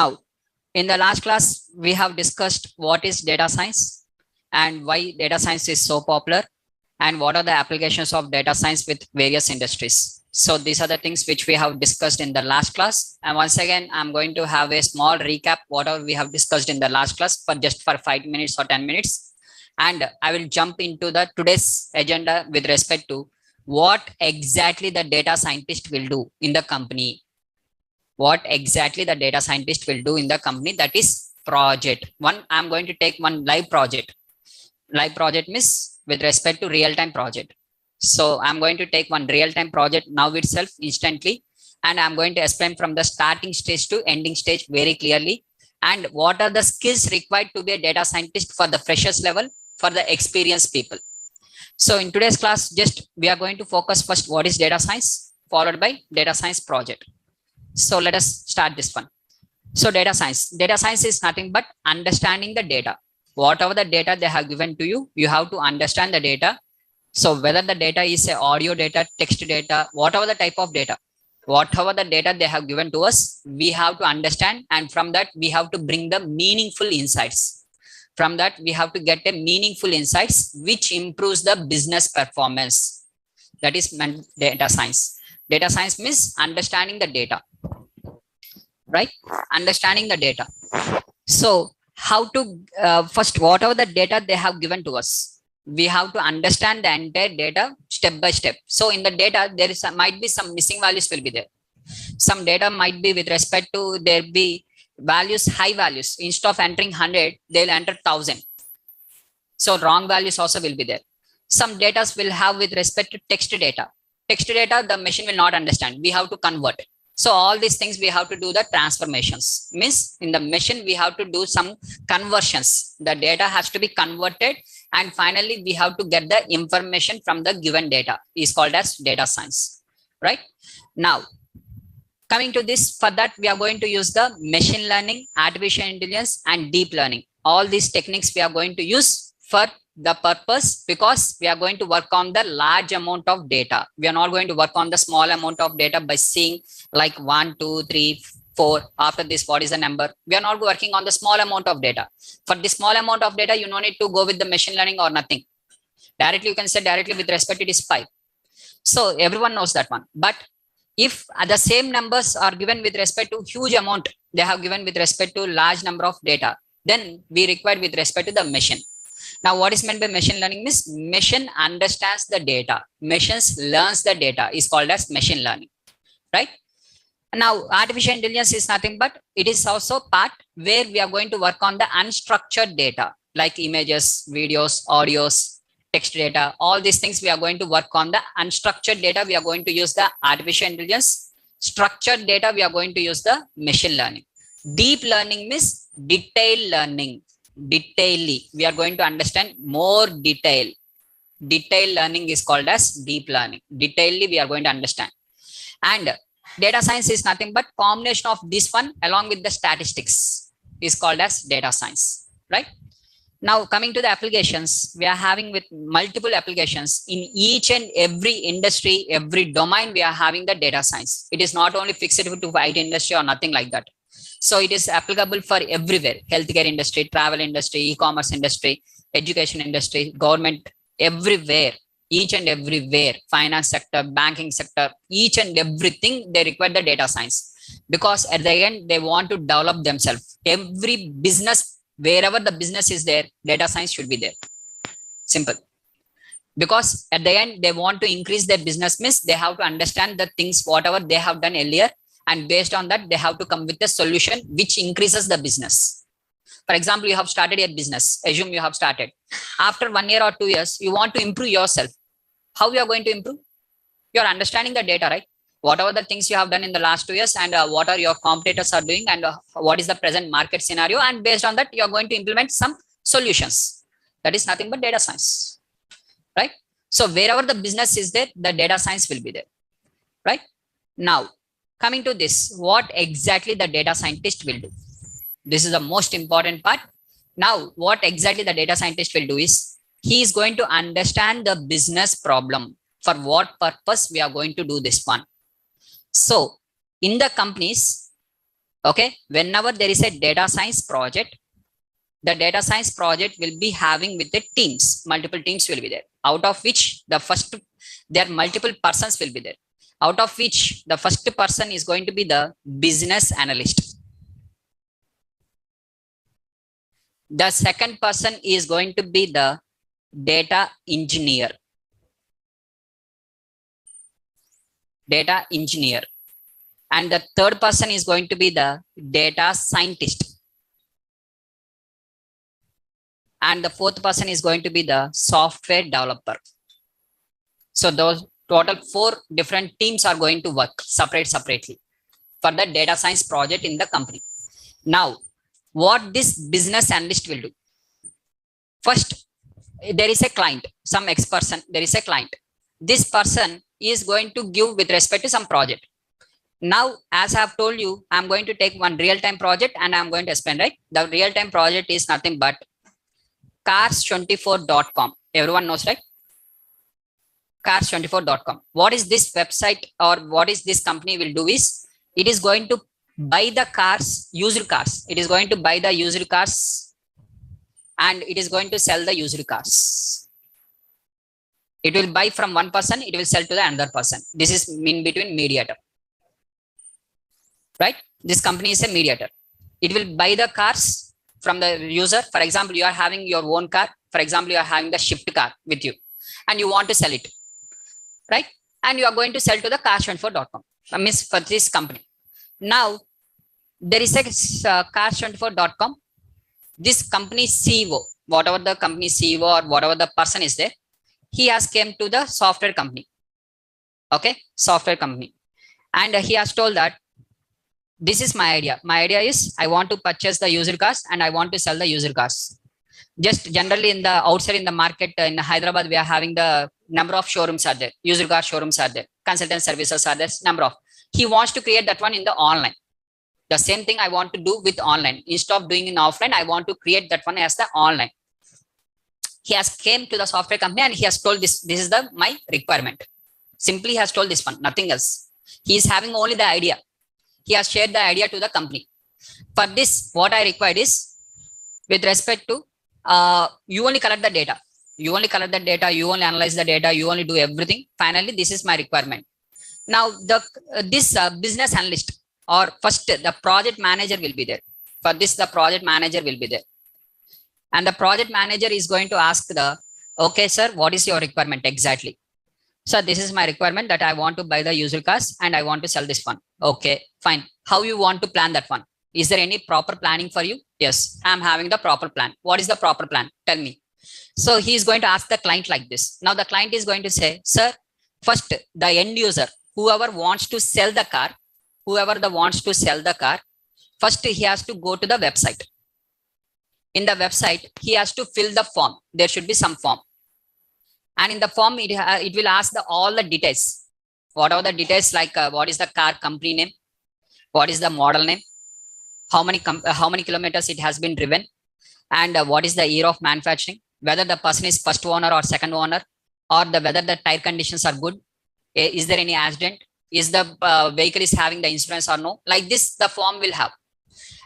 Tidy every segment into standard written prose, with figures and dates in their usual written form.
Now, in the last class, we have discussed what is data science and why data science is so popular and what are the applications of data science with various industries. So these are the things which we have discussed in the last class. And once again, I'm going to have a small recap, whatever we have discussed in the last class for just for 5 minutes or 10 minutes. And I will jump into the today's agenda with respect to what exactly the data scientist will do in the company. What exactly the data scientist will do in the company, that is project. I'm going to take one live project. Live project means with respect to real-time project. So I'm going to take one real-time project now itself instantly, and I'm going to explain from the starting stage to ending stage very clearly, and what are the skills required to be a data scientist for the freshers level, for the experienced people. So in today's class, just we are going to focus first what is data science, followed by data science project. So let us start this one. So data science is nothing but understanding the data. Whatever the data they have given to you, you have to understand the data. So whether the data is a audio data, text data, whatever the type of data, whatever the data they have given to us, we have to understand, and from that we have to bring the meaningful insights. From that we have to get a meaningful insights which improves the business performance. That is data science. Data science means understanding the data, right? Understanding the data. So how to first, whatever the data they have given to us, we have to understand the entire data step by step. So in the data, there is might be some missing values will be there. Some data might be with respect to there be values, high values. Instead of entering 100, they'll enter 1000. So wrong values also will be there. Some data will have with respect to text data. Text data, the machine will not understand. We have to convert it. So all these things we have to do the transformations. Means in the machine we have to do some conversions. The data has to be converted, and finally we have to get the information from the given data. Is called as data science, right? Now, coming to this, for that we are going to use the machine learning, artificial intelligence, and deep learning. All these techniques we are going to use for the purpose, because we are going to work on the large amount of data. We are not going to work on the small amount of data by seeing like 1, 2, 3, 4. After this, what is the number? We are not working on the small amount of data. For the small amount of data, you don't need to go with the machine learning or nothing. Directly, you can say directly with respect, it is 5. So everyone knows that one. But if the same numbers are given with respect to huge amount, they have given with respect to large number of data, then we require with respect to the machine. Now, what is meant by machine learning means machine understands the data. Machines learns the data is called as machine learning, right? Now, artificial intelligence is nothing but it is also part where we are going to work on the unstructured data like images, videos, audios, text data. All these things we are going to work on the unstructured data. We are going to use the artificial intelligence. Structured data, we are going to use the machine learning. Deep learning means detailed learning. Detailly, we are going to understand more detail. Detailed learning is called as deep learning. Detailedly, we are going to understand. And data science is nothing but combination of this one along with the statistics is called as data science, right? Now, coming to the applications, we are having with multiple applications in each and every industry, every domain, we are having the data science. It is not only fixed to IT industry or nothing like that. So it is applicable for everywhere: healthcare industry, travel industry, e-commerce industry, education industry, government, everywhere, each and everywhere, finance sector, banking sector, each and everything, they require the data science, because at the end, they want to develop themselves. Every business, wherever the business is there, data science should be there. Simple. Because at the end, they want to increase their business means they have to understand the things, whatever they have done earlier, and based on that, they have to come with a solution which increases the business. For example, you have started a business. Assume you have started. After 1 year or 2 years, you want to improve yourself. How you are going to improve? You are understanding the data, right? Whatever the things you have done in the last 2 years, and what are your competitors are doing, and what is the present market scenario, and based on that, you are going to implement some solutions. That is nothing but data science, right? So wherever the business is there, the data science will be there, right? Now, coming to this, what exactly the data scientist will do? This is the most important part. Now, what exactly the data scientist will do is, he is going to understand the business problem. For what purpose we are going to do this one? So, in the companies, Okay. Whenever there is a data science project, the data science project will be having with the teams, multiple teams will be there, out of which the first, there are multiple persons will be there, out of which the first person is going to be the business analyst. The second person is going to be the data engineer. And the third person is going to be the data scientist. And the fourth person is going to be the software developer. So those total 4 different teams are going to work separately for the data science project in the company. Now, what this business analyst will do? First, there is a client, some X person, there is a client. This person is going to give with respect to some project. Now, as I have told you, I'm going to take one real-time project and I'm going to explain, right? The real-time project is nothing but cars24.com. Everyone knows, right? Cars24.com. What is this website or what is this company will do is, it is going to buy the cars, used cars. It is going to buy the used cars and it is going to sell the used cars. It will buy from one person, it will sell to the another person. This is in between mediator. Right? This company is a mediator. It will buy the cars from the user. For example, you are having your own car. For example, you are having the Shift car with you and you want to sell it. Right? And you are going to sell to the cars24.com. Means for this company. Now, there is a cars24.com. This company CEO, whatever the company CEO or whatever the person is there, he has came to the software company. Okay, software company. And he has told that this is my idea. My idea is I want to purchase the used cars and I want to sell the used cars. Just generally in the outside in the market in Hyderabad, we are having the number of showrooms are there. Used car showrooms are there. Consultant services are there. Number of. He wants to create that one in the online. The same thing I want to do with online. Instead of doing in offline, I want to create that one as the online. He has came to the software company and he has told this is my requirement. Simply he has told this one, nothing else. He is having only the idea. He has shared the idea to the company. For this, what I required is, with respect to, you only collect the data. You only collect the data, you only analyze the data, you only do everything. Finally, this is my requirement. Now, this business analyst or first the project manager will be there. For this, the project manager will be there. And the project manager is going to ask okay, sir, what is your requirement exactly? So this is my requirement that I want to buy the used cars and I want to sell this one. Okay, fine. How you want to plan that one? Is there any proper planning for you? Yes, I'm having the proper plan. What is the proper plan? Tell me. So he is going to ask the client like this. Now the client is going to say, sir, first the end user, whoever wants to sell the car, first he has to go to the website. In the website, he has to fill the form. There should be some form. And in the form, it will ask all the details. What are the details like what is the car company name? What is the model name? How many kilometers it has been driven? And what is the year of manufacturing? Whether the person is first owner or second owner, or whether the tire conditions are good. Is there any accident? Is the vehicle is having the insurance or no? Like this, the form will have.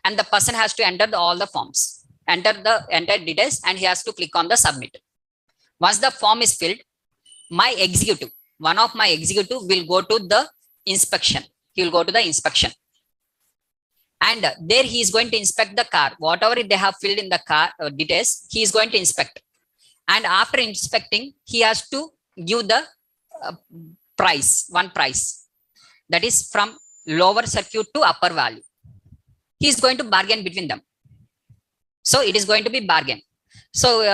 And the person has to enter all the forms. Enter the entire details and he has to click on the submit. Once the form is filled, one of my executive will go to the inspection. He will go to the inspection. And there he is going to inspect the car. Whatever they have filled in the car details, he is going to inspect. And after inspecting, he has to give the one price. That is from lower circuit to upper value. He is going to bargain between them. So it is going to be bargain. So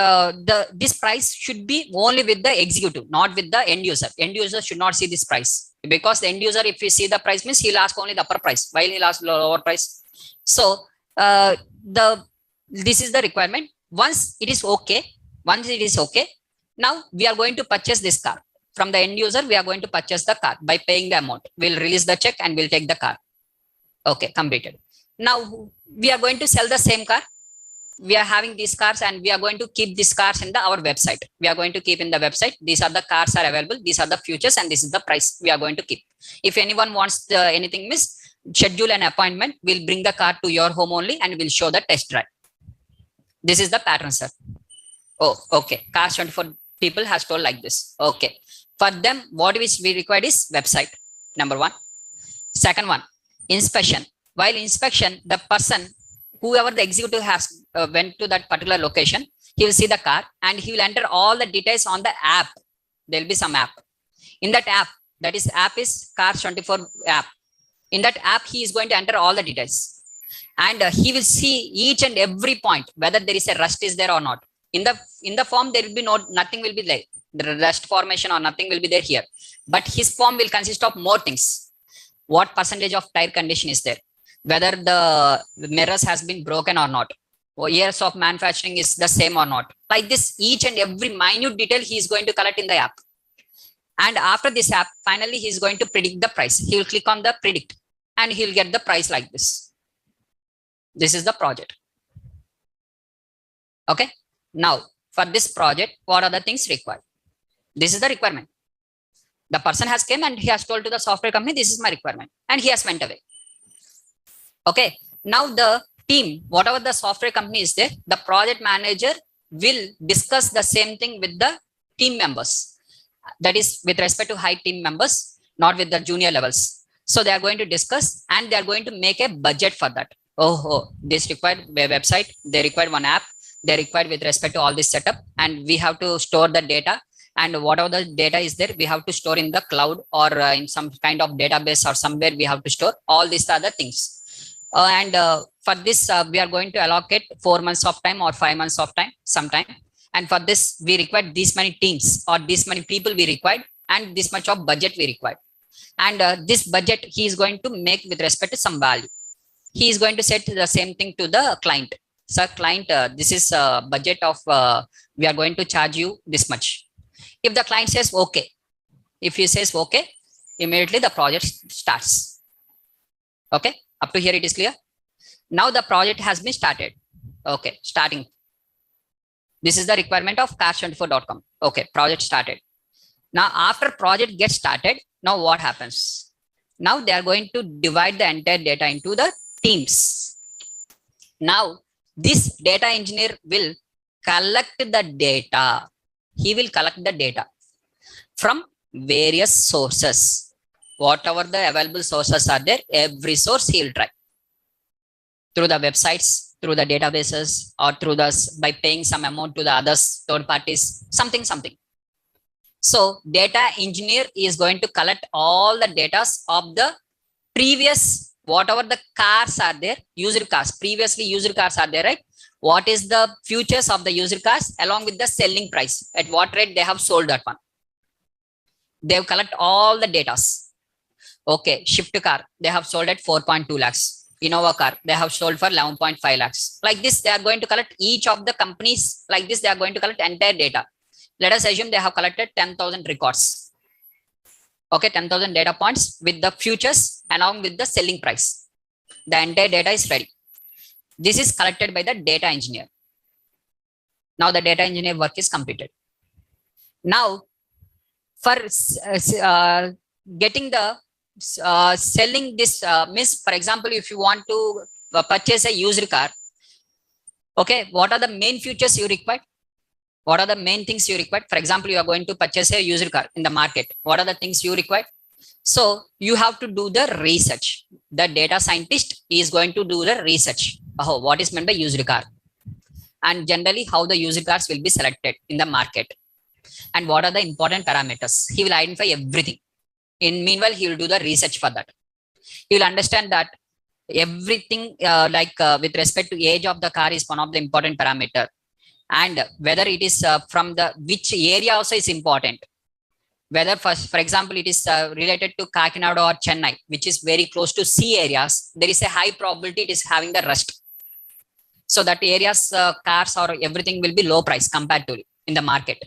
this price should be only with the executive, not with the end user. End user should not see this price, because the end user, if he see the price, means he'll ask only the upper price, while he'll ask lower price. So this is the requirement. Once it is okay, now we are going to purchase this car. From the end user, we are going to purchase the car by paying the amount. We'll release the check and we'll take the car. Okay, completed. Now we are going to sell the same car. We are having these cars and we are going to keep these cars in our website. We are going to keep in the website. These are the cars are available. These are the futures and this is the price we are going to keep. If anyone wants anything, miss, schedule an appointment, we'll bring the car to your home only and we'll show the test drive. This is the pattern, sir. Oh, okay. Cars 24 people has told like this. Okay. For them, what we required is website, number one. Second one, inspection. While inspection, the person, whoever the executive has went to that particular location, he will see the car and he will enter all the details on the app. There will be some app. In that app, that is app is Cars 24 app. In that app, he is going to enter all the details. And he will see each and every point, whether there is a rust is there or not. In the form, there will be nothing will be there. The rust formation or nothing will be there here. But his form will consist of more things. What percentage of tire condition is there? Whether the mirrors has been broken or not. Or years of manufacturing is the same or not. Like this, each and every minute detail he is going to collect in the app. And after this app, finally, he is going to predict the price. He will click on the predict and he'll get the price like this. This is the project. Okay. Now, for this project, what are the things required? This is the requirement. The person has come and he has told to the software company, this is my requirement. And he has went away. Okay. Now the team, whatever the software company is there, the project manager will discuss the same thing with the team members. That is with respect to high team members, not with the junior levels. So they are going to discuss and they are going to make a budget for that. This required a website, they required one app, they required with respect to all this setup, and we have to store the data, and whatever the data is there, we have to store in the cloud or in some kind of database or somewhere we have to store. All these are the things. For this, we are going to allocate 4 months of time or 5 months of time sometime. And for this, we require this many teams or this many people we required and this much of budget we required. And this budget he is going to make with respect to some value. He is going to set the same thing to the client. So client, this is a budget of, we are going to charge you this much. If the client says, okay, if he says, okay, immediately the project starts. Okay, up to here it is clear. Now the project has been started. Okay, starting. This is the requirement of cars24.com. Okay, project started. Now after project gets started, now what happens? Now they are going to divide the entire data into the teams. Now this data engineer will collect the data. He will collect the data from various sources. Whatever the available sources are there, every source he will try. Through the websites, through the databases, or through the, by paying some amount to the others, third parties, something. So data engineer is going to collect all the data of the previous, whatever the cars are there, user cars, previously user cars are there, right? What is the futures of the user cars along with the selling price, at what rate they have sold that one. They have collect all the data. Okay, Shift car, they have sold at 4.2 lakhs. Innova car, they have sold for 11.5 lakhs. Like this, they are going to collect each of the companies. Like this, they are going to collect entire data. Let us assume they have collected 10,000 records. Okay, 10,000 data points with the futures along with the selling price. The entire data is ready. This is collected by the data engineer. Now the data engineer work is completed. Now for getting the selling this means, for example, if you want to purchase a used car, okay, what are the main features you require? What are the main things you require? For example, you are going to purchase a used car in the market. What are the things you require? So you have to do the research. The data scientist is going to do the research. What is meant by used car? And generally how the used cars will be selected in the market. And what are the important parameters? He will identify everything. Meanwhile, he will do the research for that. He will understand that everything with respect to age of the car is one of the important parameter. And whether it is from the which area also is important. Whether for example, it is related to Kakinada or Chennai, which is very close to sea areas, there is a high probability it is having the rust. So that areas cars or everything will be low price comparatively in the market.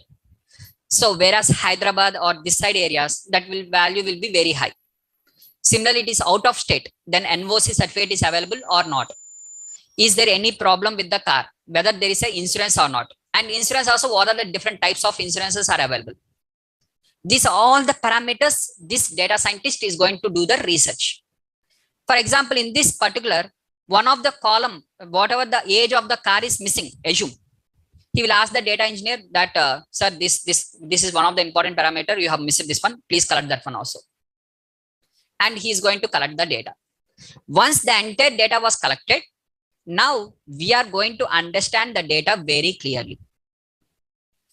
So whereas Hyderabad or this side areas, that value will be very high. Similarly, it is out of state, then NOC certificate is available or not. Is there any problem with the car? Whether there is a insurance or not. And insurance also, what are the different types of insurances are available? These are all the parameters this data scientist is going to do the research. For example, in this particular, one of the column, whatever the age of the car is missing, assume. He will ask the data engineer that, sir, this is one of the important parameter. You have missed this one. Please collect that one also. And he is going to collect the data. Once the entire data was collected, now we are going to understand the data very clearly.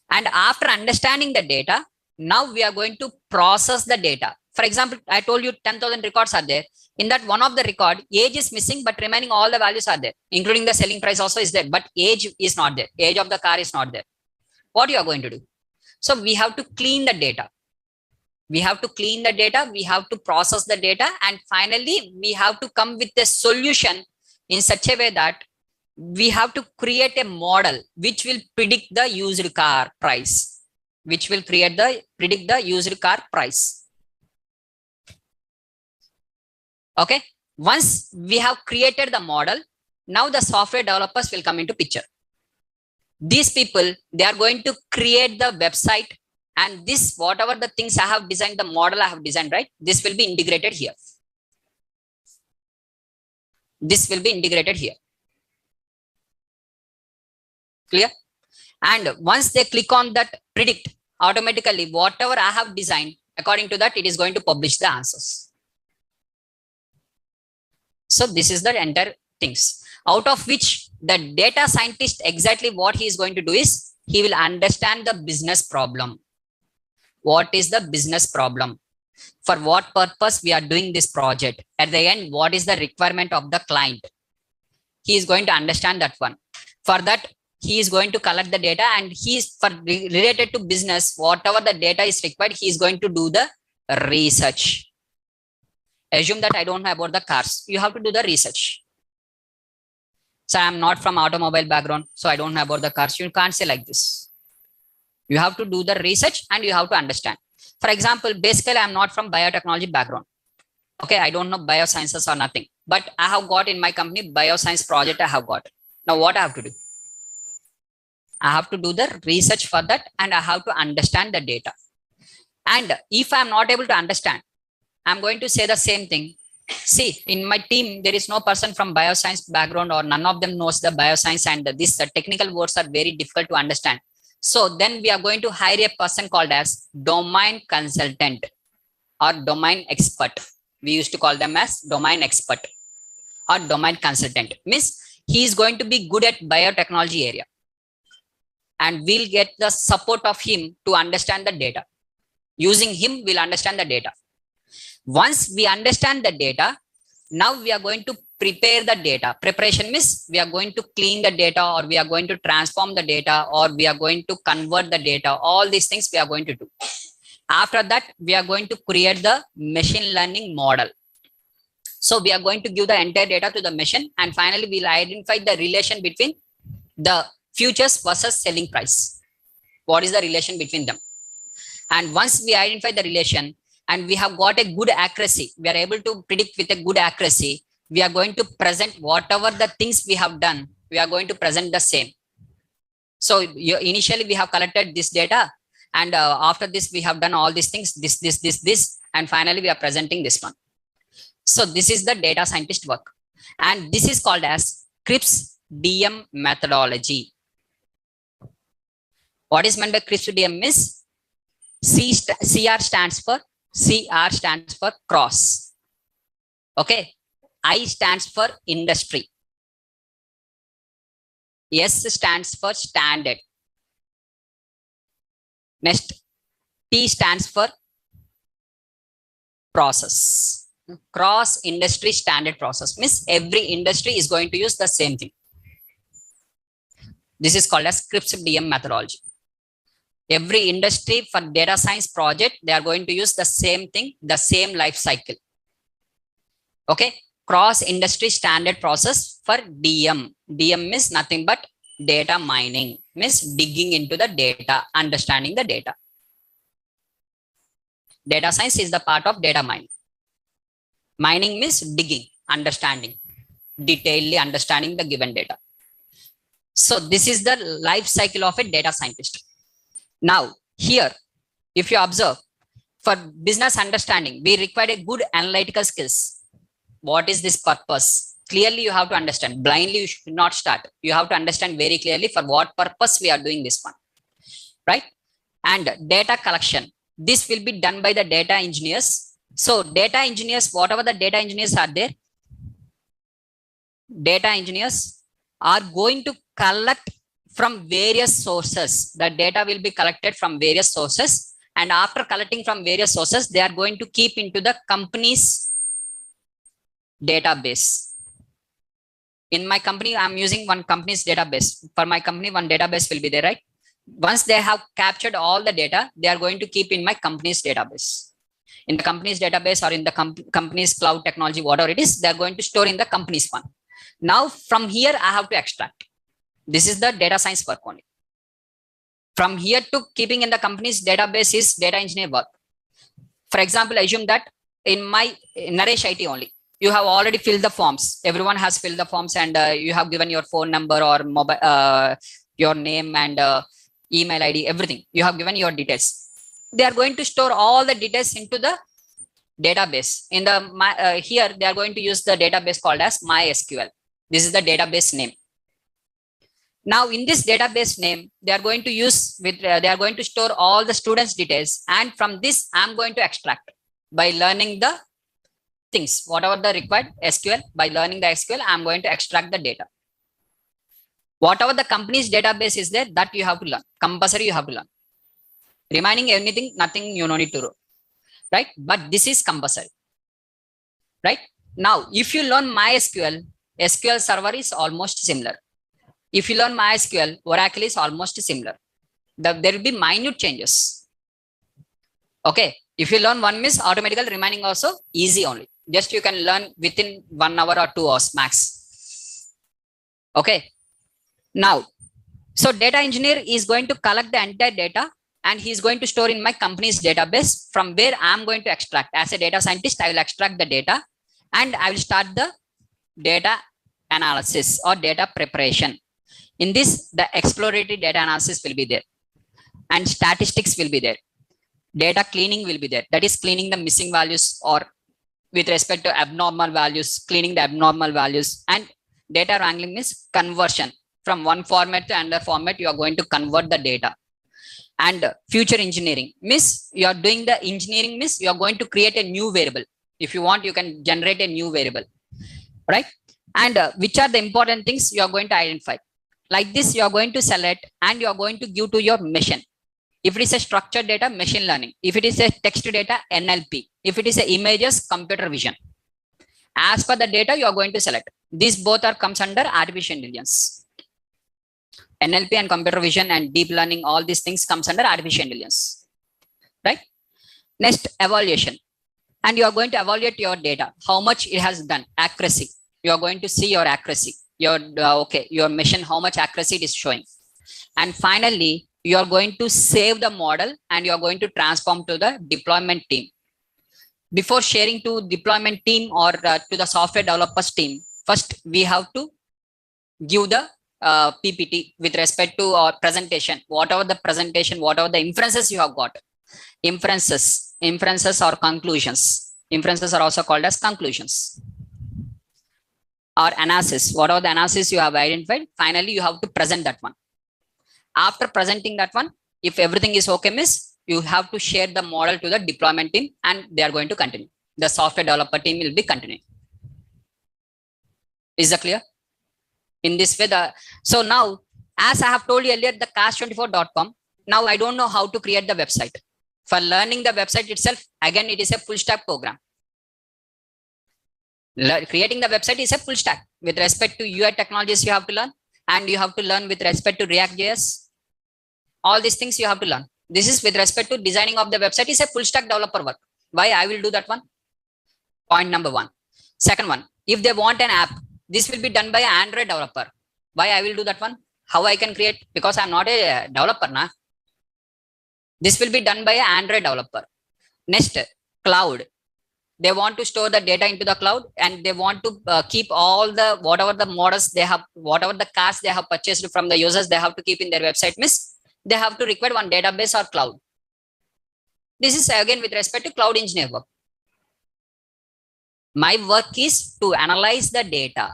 And after understanding the data, now we are going to process the data. For example, I told you 10,000 records are there. In that one of the record, age is missing, but remaining all the values are there, including the selling price also is there, but age is not there. Age of the car is not there. What you are going to do? So we have to clean the data. We have to clean the data. We have to process the data. And finally, we have to come with a solution in such a way that we have to create a model which will predict the used car price, which will predict the used car price. Okay. Once we have created the model, now the software developers will come into picture. These people, they are going to create the website, and this, whatever the things I have designed, the model I have designed, right? This will be integrated here. This will be integrated here. Clear? And once they click on that predict, automatically whatever I have designed, according to that, it is going to publish the answers. So this is the entire things, out of which the data scientist, exactly what he is going to do is, he will understand the business problem. What is the business problem? For what purpose we are doing this project? At the end, what is the requirement of the client? He is going to understand that one. For that, he is going to collect the data, and he is related to business, whatever the data is required, he is going to do the research. Assume that I don't know about the cars. You have to do the research. So I'm not from automobile background, so I don't know about the cars. You can't say like this. You have to do the research and you have to understand. For example, basically, I'm not from biotechnology background. Okay, I don't know biosciences or nothing, but I have got in my company bioscience project I have got. Now what I have to do? I have to do the research for that, and I have to understand the data. And if I'm not able to understand, I'm going to say the same thing. See, in my team, there is no person from bioscience background, or none of them knows the bioscience, and these technical words are very difficult to understand. So then we are going to hire a person called as domain consultant or domain expert. We used to call them as domain expert or domain consultant. Means he is going to be good at biotechnology area, and we'll get the support of him to understand the data. Using him, we'll understand the data. Once we understand the data, now we are going to prepare the data. Preparation means we are going to clean the data, or we are going to transform the data, or we are going to convert the data. All these things we are going to do. After that, we are going to create the machine learning model. So we are going to give the entire data to the machine, and finally we'll identify the relation between the futures versus selling price. What is the relation between them? And once we identify the relation and we have got a good accuracy, we are able to predict with a good accuracy, we are going to present whatever the things we have done, we are going to present the same. So initially we have collected this data, and after this we have done all these things, this, and finally we are presenting this one. So this is the data scientist work, and this is called as CRISP DM methodology. What is meant by CRISP DM is CR stands for cross. Okay. I stands for industry. S stands for standard. Next, T stands for process. Cross industry standard process means every industry is going to use the same thing. This is called as CRISP DM methodology. Every industry for data science project, they are going to use the same thing, the same life cycle. Okay. Cross industry standard process for DM. DM means nothing but data mining, means digging into the data, understanding the data. Data science is the part of data mining. Mining means digging, understanding, detailedly understanding the given data. So this is the life cycle of a data scientist. Now here, if you observe, for business understanding, we require a good analytical skills. What is this purpose? Clearly, you have to understand. Blindly, you should not start. You have to understand very clearly for what purpose we are doing this one, right? And data collection. This will be done by the data engineers. So data engineers, whatever the data engineers are there, data engineers are going to collect from various sources. The data will be collected from various sources. And after collecting from various sources, they are going to keep into the company's database. In my company, I'm using one company's database. For my company, one database will be there, right? Once they have captured all the data, they are going to keep in my company's database. In the company's database or in the company's cloud technology, whatever it is, they're going to store in the company's one. Now, from here, I have to extract. This is the data science work only. From here to keeping in the company's database is data engineer work. For example, assume that in my Naresh IT only, you have already filled the forms. Everyone has filled the forms and you have given your phone number or mobile, your name and email ID, everything. You have given your details. They are going to store all the details into the database. In the here, they are going to use the database called as MySQL. This is the database name. Now, in this database name, they are going to use with they are going to store all the students' details, and from this, I'm going to extract by learning the things, whatever the required SQL. By learning the SQL, I'm going to extract the data. Whatever the company's database is there, that you have to learn. Compulsory, you have to learn. Remaining anything, nothing you don't need to do, right? But this is compulsory, right? Now, if you learn MySQL, SQL Server is almost similar. If you learn MySQL, Oracle is almost similar. There will be minute changes. Okay. If you learn one miss, automatically remaining also easy only. Just you can learn within 1 hour or 2 hours max. Okay. Now, so data engineer is going to collect the entire data and he's going to store in my company's database from where I'm going to extract. As a data scientist, I will extract the data and I will start the data analysis or data preparation. In this, the exploratory data analysis will be there and statistics will be there. Data cleaning will be there. That is cleaning the missing values or with respect to abnormal values, cleaning the abnormal values, and data wrangling is conversion from one format to another format. You are going to convert the data. And future engineering means you are doing the engineering means you are going to create a new variable. If you want, you can generate a new variable, right? And which are the important things you are going to identify. Like this, you are going to select and you are going to give to your machine. If it is a structured data, machine learning. If it is a text data, NLP. If it is a images, computer vision. As per the data, you are going to select. These both are comes under artificial intelligence. NLP and computer vision and deep learning, all these things comes under artificial intelligence, right? Next, evaluation. And you are going to evaluate your data, how much it has done, accuracy. You are going to see your accuracy, your your machine, how much accuracy it is showing. And finally, you are going to save the model and you are going to transform to the deployment team. Before sharing to deployment team or to the software developers team, first we have to give the PPT with respect to our presentation, whatever the presentation, whatever the inferences you have got. Inferences or conclusions. Inferences are also called as conclusions. Or analysis, whatever the analysis you have identified, finally you have to present that one. After presenting that one, if everything is okay, miss, you have to share the model to the deployment team and they are going to continue. The software developer team will be continuing. Is that clear? In this way, so now, as I have told you earlier, the cast24.com, now I don't know how to create the website. For learning the website itself, again, it is a full stack program. Creating the website is a full stack. With respect to UI technologies, you have to learn. And you have to learn with respect to React.js. All these things you have to learn. This is with respect to designing of the website is a full stack developer work. Why I will do that one? Point number one. Second one, if they want an app, this will be done by an Android developer. Why I will do that one? How I can create? Because I'm not a developer. Nah? This will be done by an Android developer. Next, cloud. They want to store the data into the cloud and they want to keep all the, whatever the models they have, whatever the cast they have purchased from the users, they have to keep in their website. Miss, they have to require one database or cloud. This is again with respect to cloud engineer work. My work is to analyze the data.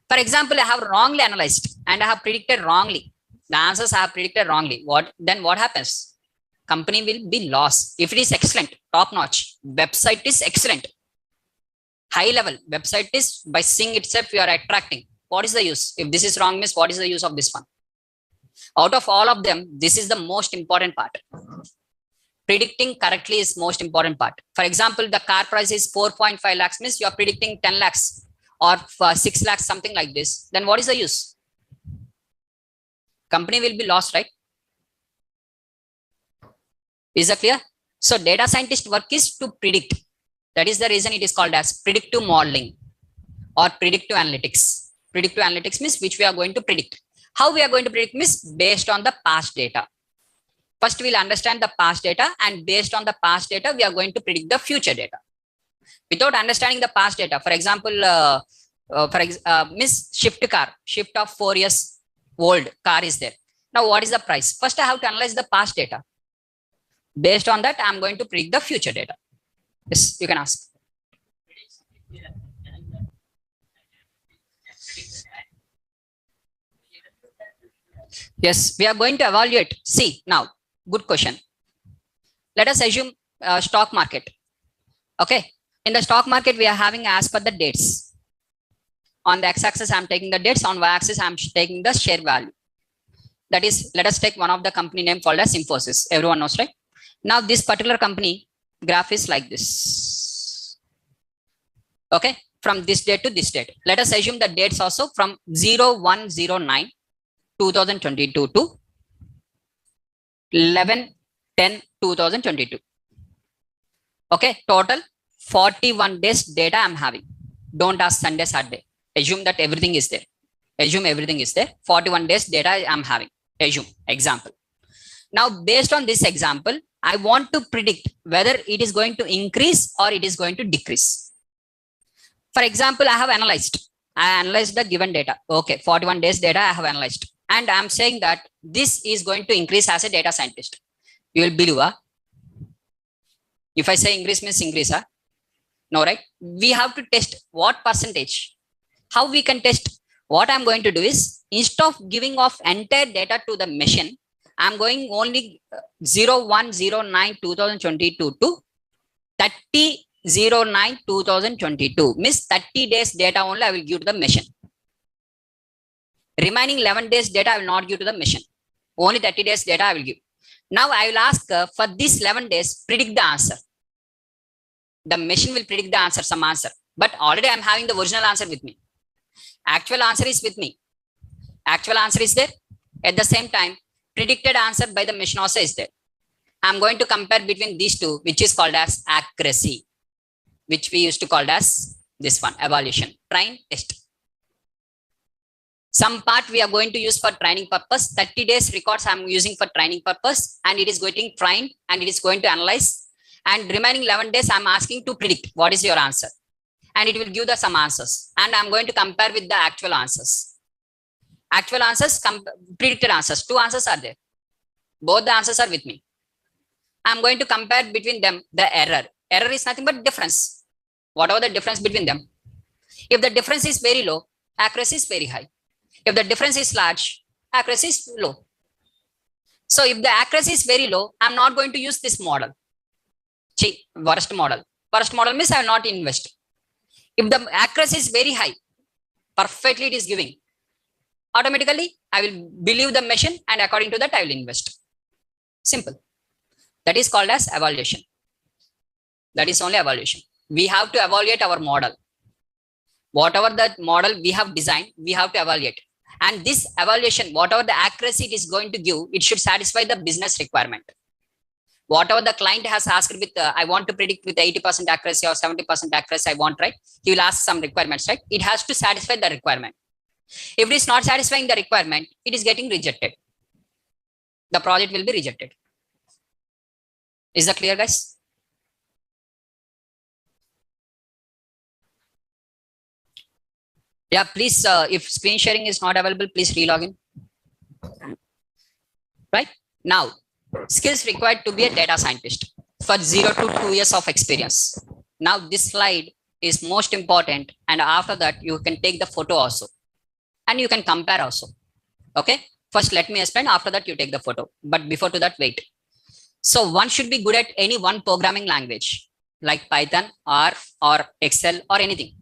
For example, I have wrongly analyzed and I have predicted wrongly. The answers I have predicted wrongly. What happens? Company will be lost. If it is excellent, top notch, website is excellent, high level, website is by seeing itself, you are attracting. What is the use? If this is wrong, means what is the use of this one? Out of all of them, this is the most important part. Predicting correctly is most important part. For example, the car price is 4.5 lakhs, means you are predicting 10 lakhs or 6 lakhs, something like this. Then what is the use? Company will be lost, right? Is that clear? So data scientist work is to predict. That is the reason it is called as predictive modeling or predictive analytics. Predictive analytics means which we are going to predict. How we are going to predict means based on the past data. First, we'll understand the past data, and based on the past data, we are going to predict the future data. Without understanding the past data, for example, miss shift of 4 years old car is there. Now, what is the price? First, I have to analyze the past data. Based on that, I'm going to predict the future data. Yes, you can ask. Yes, we are going to evaluate. See, now, good question. Let us assume stock market. Okay. In the stock market, we are having as per the dates. On the x-axis, I'm taking the dates. On y-axis, I'm taking the share value. That is, let us take one of the company name called as Infosys. Everyone knows, right? Now, this particular company graph is like this. Okay. From this date to this date. Let us assume the dates also from 0109 2022 to 11/10/2022. Okay, total 41 days data I'm having. Don't ask Sunday, Saturday. Assume that everything is there. Assume everything is there. 41 days data I'm having. Assume, example. Now, based on this example, I want to predict whether it is going to increase or it is going to decrease. For example, I have analyzed. I analyzed the given data. Okay, 41 days data I have analyzed. And I'm saying that this is going to increase as a data scientist. You will believe, if I say increase means increase, no, right? We have to test what percentage. How we can test? What I'm going to do is, instead of giving off entire data to the machine, I'm going only 0109/2022 to 30/09/2022. Means 30 days data only I will give to the machine. Remaining 11 days data I will not give to the machine. Only 30 days data I will give. Now I will ask for these 11 days, predict the answer. The machine will predict the answer, some answer. But already I'm having the original answer with me. Actual answer is with me. Actual answer is there. At the same time, predicted answer by the machine also is there. I'm going to compare between these two, which is called as accuracy, which we used to call as this one, evaluation, train, test. Some part we are going to use for training purpose. 30 days records I'm using for training purpose, and it is getting trained and it is going to analyze. And remaining 11 days I'm asking to predict what is your answer. And it will give the some answers. And I'm going to compare with the actual answers. Actual answers, predicted answers. Two answers are there. Both the answers are with me. I'm going to compare between them the error. Error is nothing but difference. Whatever the difference between them. If the difference is very low, accuracy is very high. If the difference is large, accuracy is low. So if the accuracy is very low, I'm not going to use this model. See, worst model. Worst model means I will not invest. If the accuracy is very high, perfectly it is giving, automatically I will believe the machine, and according to that I will invest. Simple. That is called as evaluation. That is only evaluation. We have to evaluate our model. Whatever the model we have designed, we have to evaluate. And this evaluation, whatever the accuracy it is going to give, it should satisfy the business requirement. Whatever the client has asked with, I want to predict with 80% accuracy or 70% accuracy, I want, right? He will ask some requirements, right? It has to satisfy the requirement. If it is not satisfying the requirement, it is getting rejected. The project will be rejected. Is that clear, guys? Yeah, please, if screen sharing is not available, please re-log in. Right? Now, skills required to be a data scientist for 0 to 2 years of experience. Now, this slide is most important. And after that, you can take the photo also. And you can compare also. Okay. First, let me explain. After that, you take the photo. But before to that, wait. So one should be good at any one programming language like Python, R, or Excel or anything.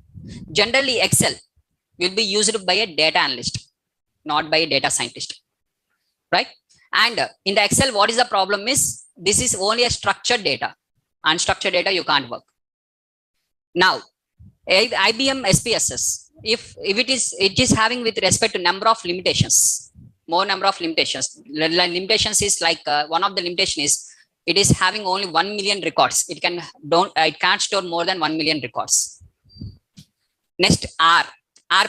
Generally, Excel will be used by a data analyst, not by a data scientist, right? And in the Excel, what is the problem is this is only a structured data. Unstructured data, you can't work. Now, IBM SPSS, if it is having with respect to number of limitations, more number of limitations. Limitations is like one of the limitation is it is having only 1 million records. It can't store more than 1 million records. Next, R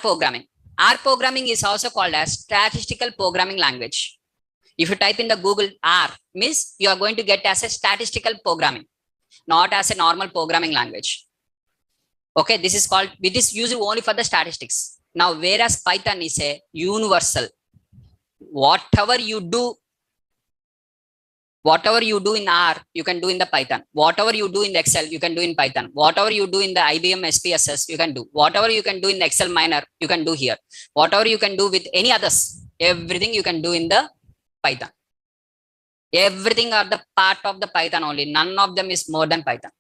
programming. R programming is also called as statistical programming language. If you type in the Google R, means you are going to get as a statistical programming, not as a normal programming language. Okay, this is called, it is used only for the statistics. Now, whereas Python is a universal. Whatever you do in R, you can do in the Python. Whatever you do in the Excel, you can do in Python. Whatever you do in the IBM SPSS, you can do. Whatever you can do in the Excel Miner, you can do here. Whatever you can do with any others, everything you can do in the Python. Everything are the part of the Python only. None of them is more than Python.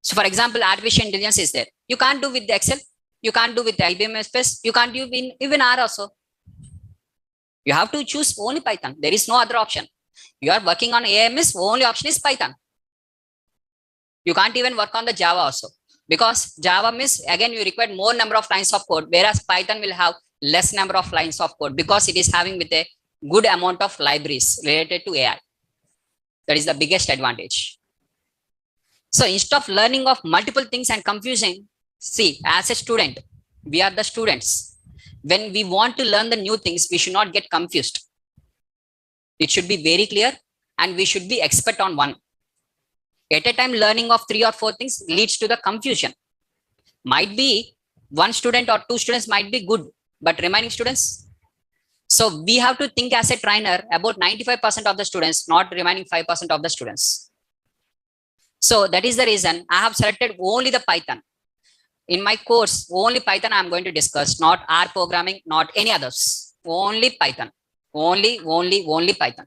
So for example, artificial intelligence is there. You can't do with the Excel. You can't do with the IBM SPSS. You can't do even R also. You have to choose only Python. There is no other option. You are working on AMS, only option is Python. You can't even work on the Java also. Because Java means, again, you require more number of lines of code, whereas Python will have less number of lines of code because it is having with a good amount of libraries related to AI. That is the biggest advantage. So instead of learning of multiple things and confusing, see, as a student, we are the students. When we want to learn the new things, we should not get confused. It should be very clear and we should be expert on one. At a time, learning of 3 or 4 things leads to the confusion. Might be one student or 2 students might be good, but remaining students. So we have to think as a trainer about 95% of the students, not remaining 5% of the students. So that is the reason I have selected only the Python. In my course, only Python I am going to discuss, not R programming, not any others. Only Python. Only Python.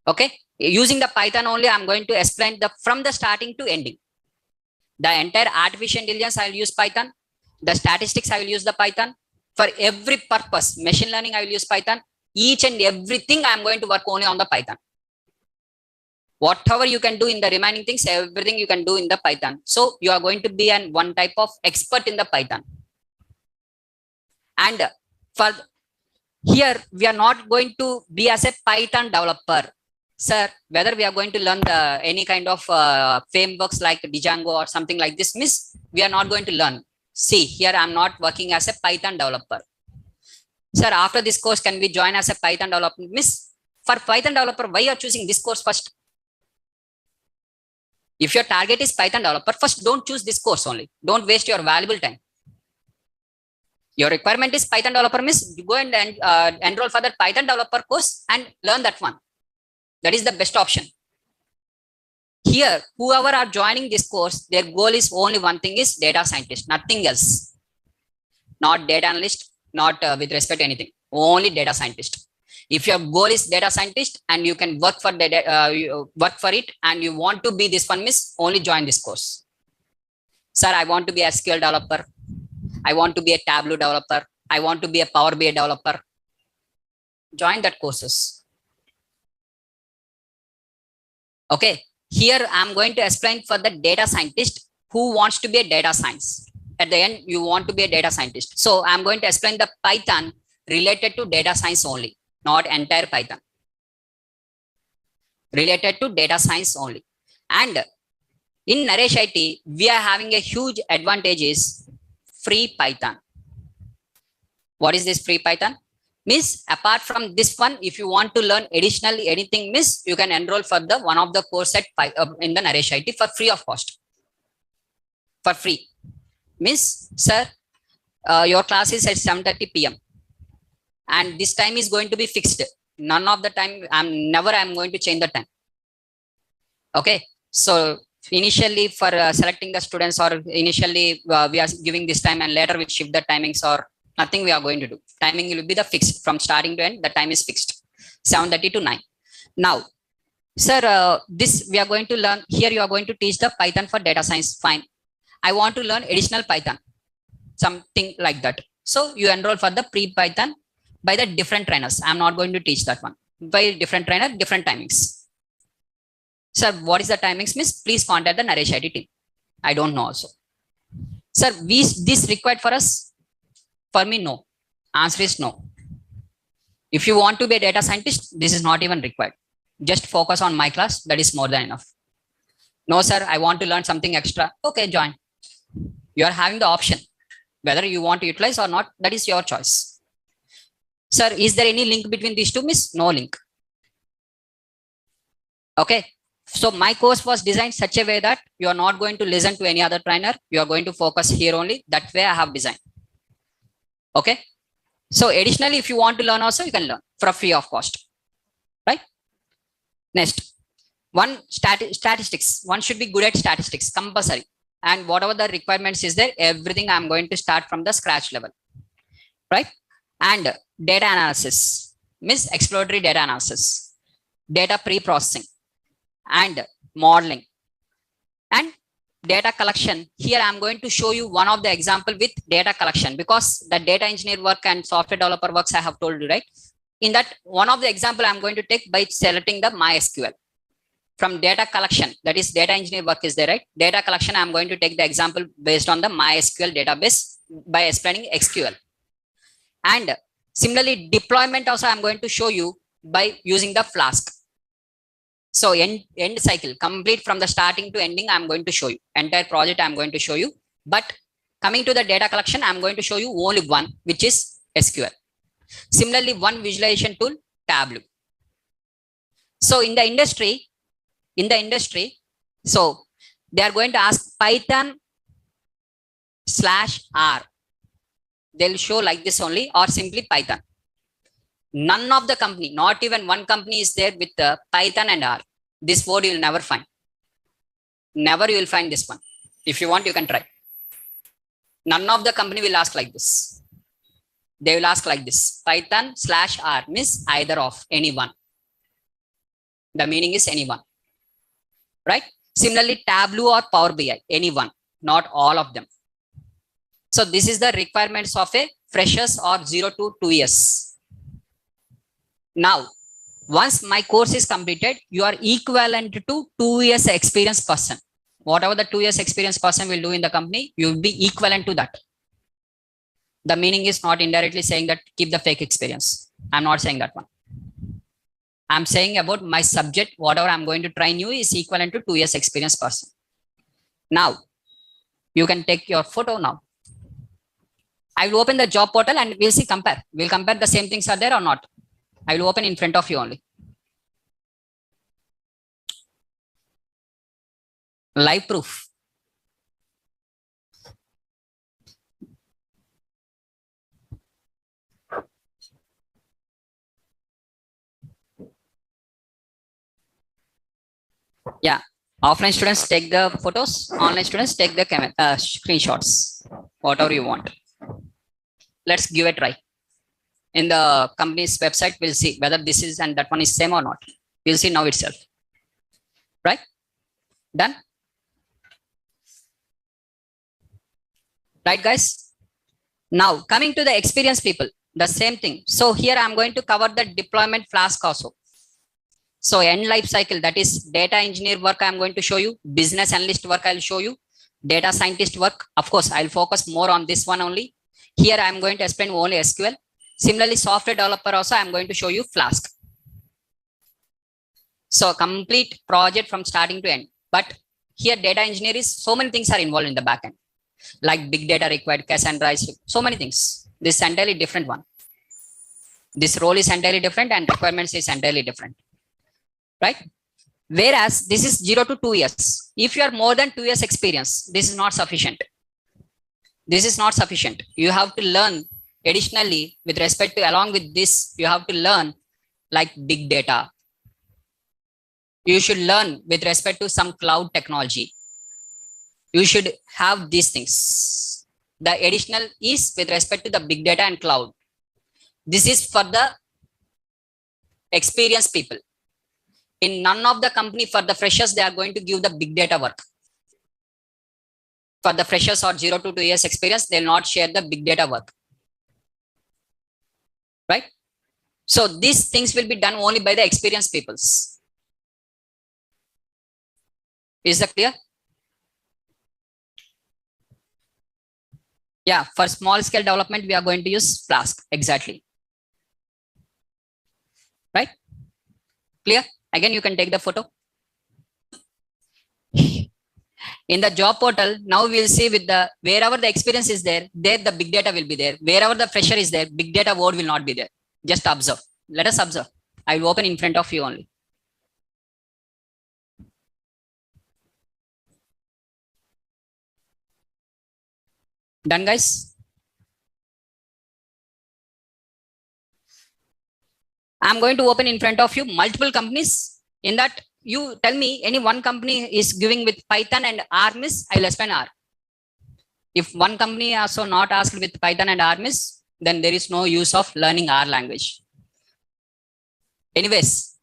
Okay. Using the Python only, I'm going to explain from the starting to ending. The entire artificial intelligence, I will use Python. The statistics, I will use the Python. For every purpose, machine learning, I will use Python. Each and everything, I'm going to work only on the Python. Whatever you can do in the remaining things, everything you can do in the Python. So you are going to be one type of expert in the Python. And for here, we are not going to be as a Python developer. Sir, whether we are going to learn any kind of frameworks like Django or something like this, miss, we are not going to learn. See, here I'm not working as a Python developer. Sir, after this course, can we join as a Python developer? Miss, for Python developer, why you are choosing this course first? If your target is Python developer, first don't choose this course only. Don't waste your valuable time. Your requirement is Python developer, miss, you go and enroll for that Python developer course and learn that one. That is the best option. Here, whoever are joining this course, their goal is only one thing is data scientist, nothing else. Not data analyst, not with respect to anything, only data scientist. If your goal is data scientist and you can work for work for it and you want to be this one, miss, only join this course. Sir, I want to be a SQL developer. I want to be a Tableau developer. I want to be a Power BI developer. Join that courses. Okay. Here I'm going to explain for the data scientist who wants to be a data science. At the end, you want to be a data scientist. So I'm going to explain the Python related to data science only, not entire Python. Related to data science only. And in Naresh IT, we are having a huge advantage is free Python. What is this free Python? Miss, apart from this one, if you want to learn additionally anything, miss, you can enroll for the one of the course at in the Naresh IT for free of cost. For free. Miss, sir, your class is at 7:30 p.m. and this time is going to be fixed. None of the time, I'm going to change the time. Okay. So initially for selecting the students, or initially we are giving this time and later we shift the timings, or nothing we are going to do. Timing will be the fixed from starting to end. The time is fixed, 7:30 to 9. Now, sir, this we are going to learn here. You are going to teach the Python for data science. Fine. I want to learn additional Python, something like that. So you enroll for the pre-Python by the different trainers. I'm not going to teach that one. By different trainer, different timings. Sir, what is the timings? Miss, please contact the Naresh IT team. I don't know also. Sir, is this required for us? For me, no. Answer is no. If you want to be a data scientist, this is not even required. Just focus on my class. That is more than enough. No, sir, I want to learn something extra. Okay, join. You are having the option. Whether you want to utilize or not, that is your choice. Sir, is there any link between these two? Miss, no link. Okay. So my course was designed such a way that you are not going to listen to any other trainer. You are going to focus here only. That way I have designed. Okay. So additionally, if you want to learn also, you can learn for free of cost. Right. Next, one statistics. One should be good at statistics, compulsory. And whatever the requirements is there, everything I'm going to start from the scratch level. Right. And data analysis, means exploratory data analysis, data pre-processing, and modeling, and data collection. Here I'm going to show you one of the example with data collection, because the data engineer work and software developer works I have told you, right? In that, one of the example I'm going to take by selecting the MySQL. From data collection, that is data engineer work is there, right? Data collection, I'm going to take the example based on the MySQL database by explaining SQL. And similarly, deployment also I'm going to show you by using the Flask. So end cycle, complete from the starting to ending, I'm going to show you. Entire project I'm going to show you. But coming to the data collection, I'm going to show you only one, which is SQL. Similarly, one visualization tool, Tableau. So in the industry, so they are going to ask Python/R. They'll show like this only, or simply Python. None of the company, not even one company is there with Python and R. This word you will never find. Never you will find this one. If you want, you can try. None of the company will ask like this. They will ask like this. Python/R means either of, anyone. The meaning is anyone. Right? Similarly, Tableau or Power BI, anyone, not all of them. So this is the requirements of a freshers or 0 to 2 years. Now, once my course is completed, you are equivalent to 2 years experience person. Whatever the 2 years experience person will do in the company, you will be equivalent to that. The meaning is not indirectly saying that keep the fake experience. I'm not saying that one. I'm saying about my subject, whatever I'm going to train you is equivalent to 2 years experience person. Now, you can take your photo now. I will open the job portal and we'll see, compare. We'll compare the same things are there or not. I will open in front of you only. Live proof. Yeah. Offline students take the photos. Online students take the screenshots. Whatever you want. Let's give a try. In the company's website, we'll see whether this is and that one is same or not. We'll see now itself. Right? Done? Right, guys? Now, coming to the experienced people, the same thing. So here I'm going to cover the deployment Flask also. So end life cycle, that is data engineer work I'm going to show you. Business analyst work I'll show you. Data scientist work. Of course, I'll focus more on this one only. Here I'm going to explain only SQL. Similarly, software developer also I'm going to show you Flask. So complete project from starting to end. But here data engineer is so many things are involved in the backend, like big data required, Cassandra, so many things. This is entirely different one. This role is entirely different and requirements is entirely different. Right? Whereas this is 0 to 2 years. If you are more than 2 years experience, this is not sufficient. This is not sufficient. You have to learn additionally with respect to, along with this, you have to learn like big data. You should learn with respect to some cloud technology. you should have these things. The additional is with respect to the big data and cloud. This is for the experienced people. In none of the company for the freshers, they are going to give the big data work. For the freshers or 0 to 2 years experience, they will not share the big data work. Right? So these things will be done only by the experienced peoples. Is that clear? Yeah, for small scale development, we are going to use Flask. Exactly. Right? Clear? Again, you can take the photo. In the job portal, now we'll see with the wherever the experience is there the big data will be there. Wherever the fresher is there, big data word will not be there. Just observe. Let us observe. I will open in front of you only. Done, guys? I'm going to open in front of you multiple companies. In that, you tell me any one company is giving with Python and RMIS, I'll explain R. If one company also not asked with Python and RMIS, then there is no use of learning R language. Anyways,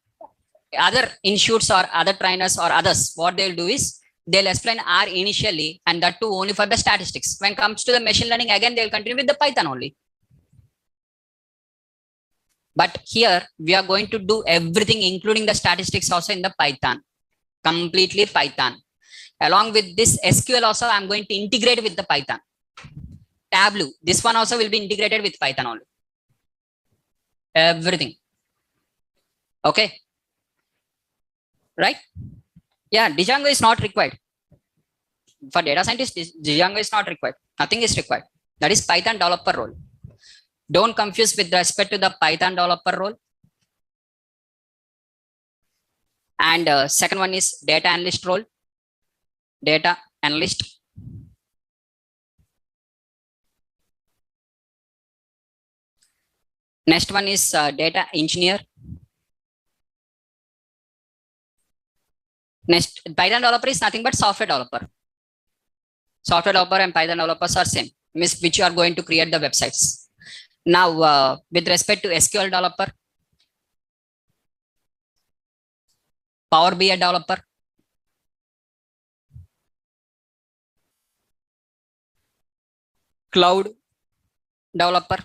other institutes or other trainers or others, what they'll do is they'll explain R initially, and that too only for the statistics. When it comes to the machine learning, again, they'll continue with the Python only. But here we are going to do everything, including the statistics also in the Python, completely Python. Along with this SQL also, I'm going to integrate with the Python. Tableau, this one also will be integrated with Python only. Everything. Okay. Right? Yeah, Django is not required. For data scientists, Django is not required. Nothing is required. That is Python developer role. Don't confuse with respect to the Python developer role. And second one is data analyst role. Data analyst. Next one is data engineer. Next, Python developer is nothing but software developer. Software developer and Python developers are same, which you are going to create the websites. Now, with respect to SQL developer, Power BI developer, cloud developer,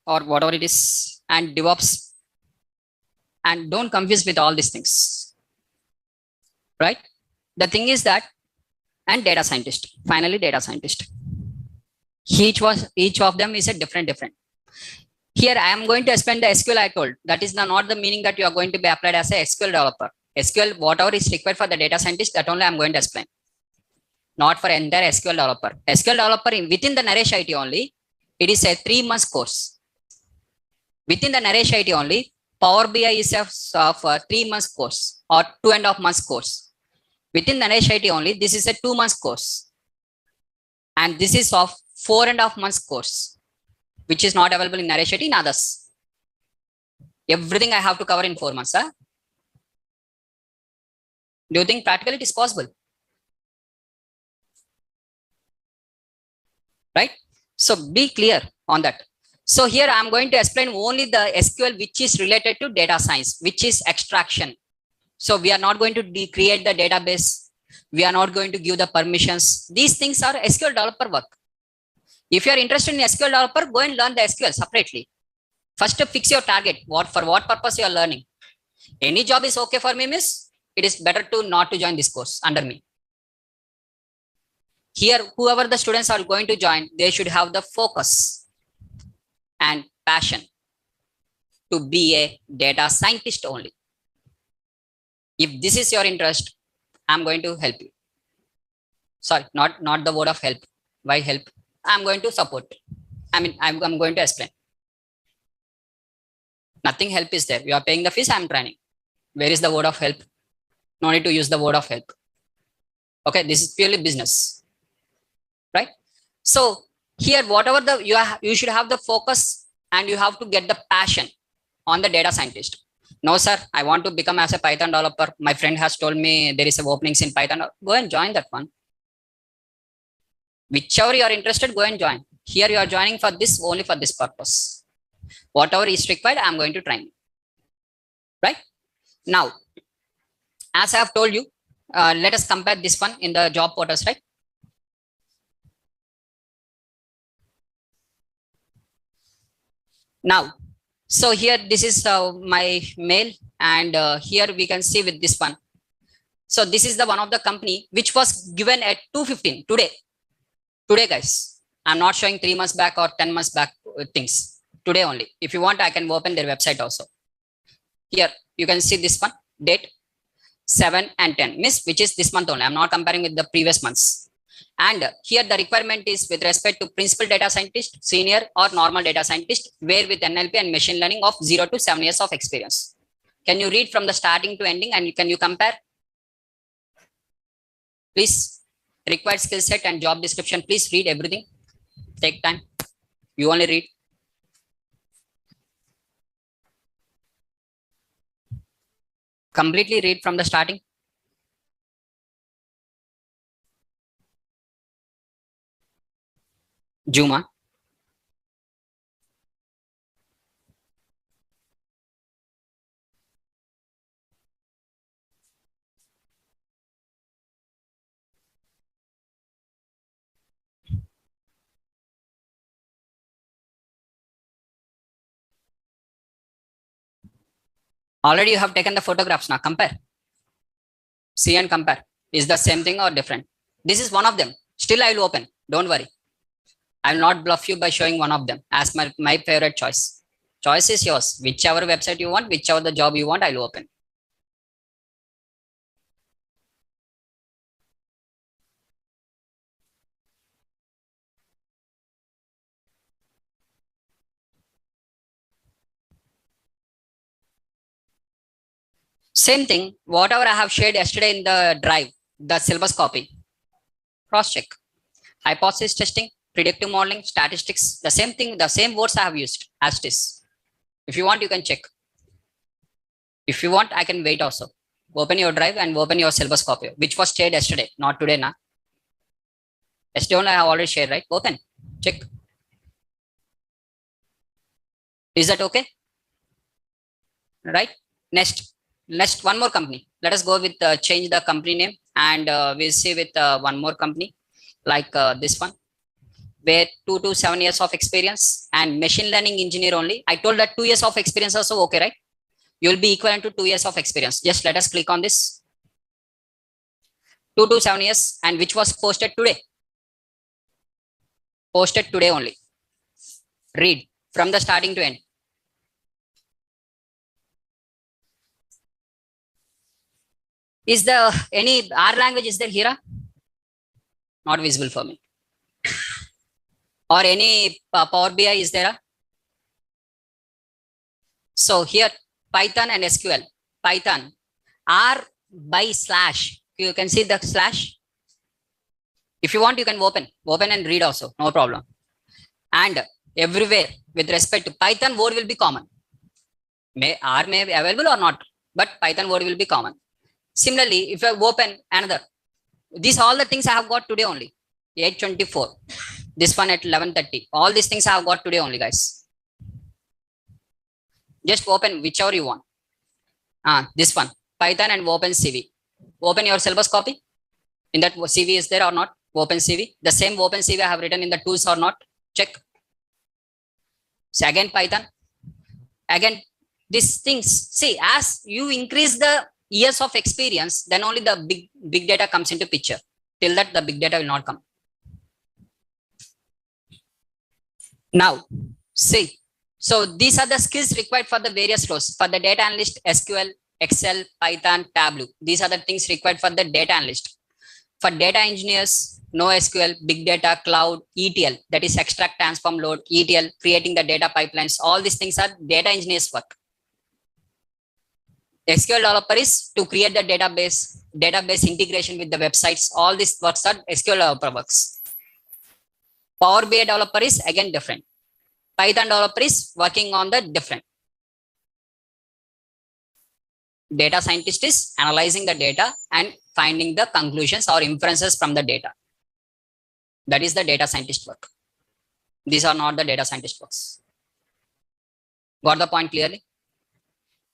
or whatever it is, and DevOps. And don't confuse with all these things. Right? The thing is that, and data scientist, finally data scientist. Each of them is a different. Here I am going to explain the SQL I told. That is not the meaning that you are going to be applied as a SQL developer. SQL, whatever is required for the data scientist, that only I am going to explain. Not for entire SQL developer. SQL developer within the Naresh IT only, it is a 3 months course. Within the Naresh IT only, Power BI is a 3 months course or 2.5 months course. Within the Naresh IT only, this is a 2 months course. And this is of 4.5 months course, which is not available in Naresh IT in others. Everything I have to cover in 4 months. Huh? Do you think practically it is possible? Right? So be clear on that. So here I am going to explain only the SQL which is related to data science, which is extraction. So we are not going to create the database. We are not going to give the permissions. These things are SQL developer work. If you are interested in SQL developer, go and learn the SQL separately. First, fix your target. For what purpose you are learning? Any job is okay for me, miss. It is better to not to join this course under me. Here, whoever the students are going to join, they should have the focus and passion to be a data scientist only. If this is your interest, I'm going to help you. Sorry, not the word of help. Why help? I'm going to support. I'm going to explain. Nothing help is there. You are paying the fees, I'm training. Where is the word of help? No need to use the word of help. Okay, this is purely business. Right? So here, whatever you should have the focus and you have to get the passion on the data scientist. No, sir, I want to become as a Python developer. My friend has told me there is a openings in Python. Go and join that one. Whichever you are interested, go and join. Here you are joining for this, only for this purpose. Whatever is required, I'm going to train you. Right? Now, as I have told you, let us compare this one in the job portals, right? Now, so here this is my mail, and here we can see with this one. So this is the one of the company which was given at 2:15 today. Today, guys. I'm not showing 3 months back or 10 months back things. Today only. If you want, I can open their website also. Here you can see this one, date 7 and 10, miss, which is this month only. I'm not comparing with the previous months. And here the requirement is with respect to principal data scientist, senior or normal data scientist, where with NLP and machine learning of 0 to 7 years of experience. Can you read from the starting to ending, and can you compare? Please, required skill set and job description. Please read everything. Take time. You only read. Completely read from the starting. Juma. Already you have taken the photographs now. Compare. See and compare. Is the same thing or different? This is one of them. Still, I will open. Don't worry. I will not bluff you by showing one of them as my favorite choice. Choice is yours. Whichever website you want, whichever the job you want, I will open. Same thing. Whatever I have shared yesterday in the drive, the syllabus copy. Cross check. Hypothesis testing, predictive modeling, statistics, the same thing, the same words I have used as it is. If you want, you can check. If you want, I can wait also. Open your drive and open your syllabus copy, which was shared yesterday, not today. Nah. Yesterday only I have already shared, right? Open, check. Is that okay? Right? Next, one more company. Let us go with change the company name, and we'll see with one more company like this one, where 2 to 7 years of experience and machine learning engineer only. I told that 2 years of experience also okay, right? You will be equivalent to 2 years of experience. Just let us click on this. 2 to 7 years, and which was posted today. Posted today only. Read from the starting to end. Is the any R language is there here? Not visible for me. Or any Power BI is there? So here Python and SQL. Python R by slash. You can see the slash. If you want, you can open and read also, no problem. And everywhere with respect to Python, word will be common. R may be available or not, but Python word will be common. Similarly, if I open another, these all the things I have got today only. 8:24. This one at 11:30. All these things I have got today only, guys. Just open whichever you want. This one, Python and open CV. Open your syllabus copy. In that CV is there or not? Open CV. The same open CV I have written in the tools or not? Check. So again Python. Again these things. See, as you increase the years of experience, then only the big data comes into picture. Till that, the big data will not come. Now, see. So these are the skills required for the various roles. For the data analyst, SQL, Excel, Python, Tableau. These are the things required for the data analyst. For data engineers, NoSQL, big data, cloud, ETL, that is extract, transform, load, ETL, creating the data pipelines. All these things are data engineers work. SQL developer is to create the database integration with the websites. All these works are SQL developer works. Power BI developer is again different. Python developer is working on the different. Data scientist is analyzing the data and finding the conclusions or inferences from the data. That is the data scientist work. These are not the data scientist works. Got the point clearly?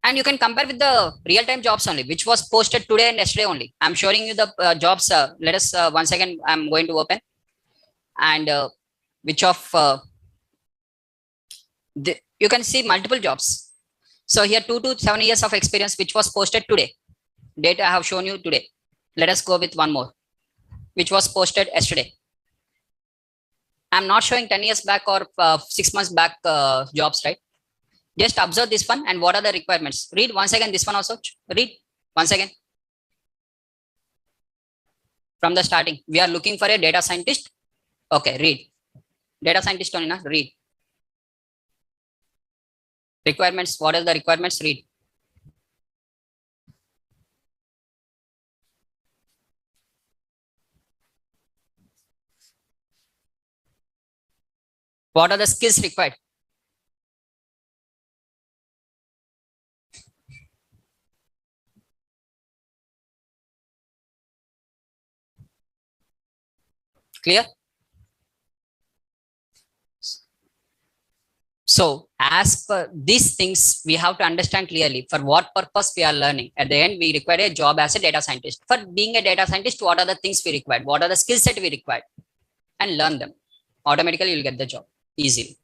And you can compare with the real-time jobs only, which was posted today and yesterday only. I'm showing you the jobs. Let us once again, I'm going to open and which of you can see multiple jobs. So here 2 to 7 years of experience, which was posted today. Data I have shown you today. Let us go with one more, which was posted yesterday. I'm not showing 10 years back or 6 months back jobs, right? Just observe this one and what are the requirements. Read once again this one also. Read once again. From the starting, we are looking for a data scientist. Okay, read. Data scientist only, na? Read. Requirements, what are the requirements? Read. What are the skills required? Clear? So as per these things, we have to understand clearly for what purpose we are learning. At the end, we require a job as a data scientist. For being a data scientist, what are the things we require? What are the skill set we require? And learn them. Automatically, you'll get the job easily.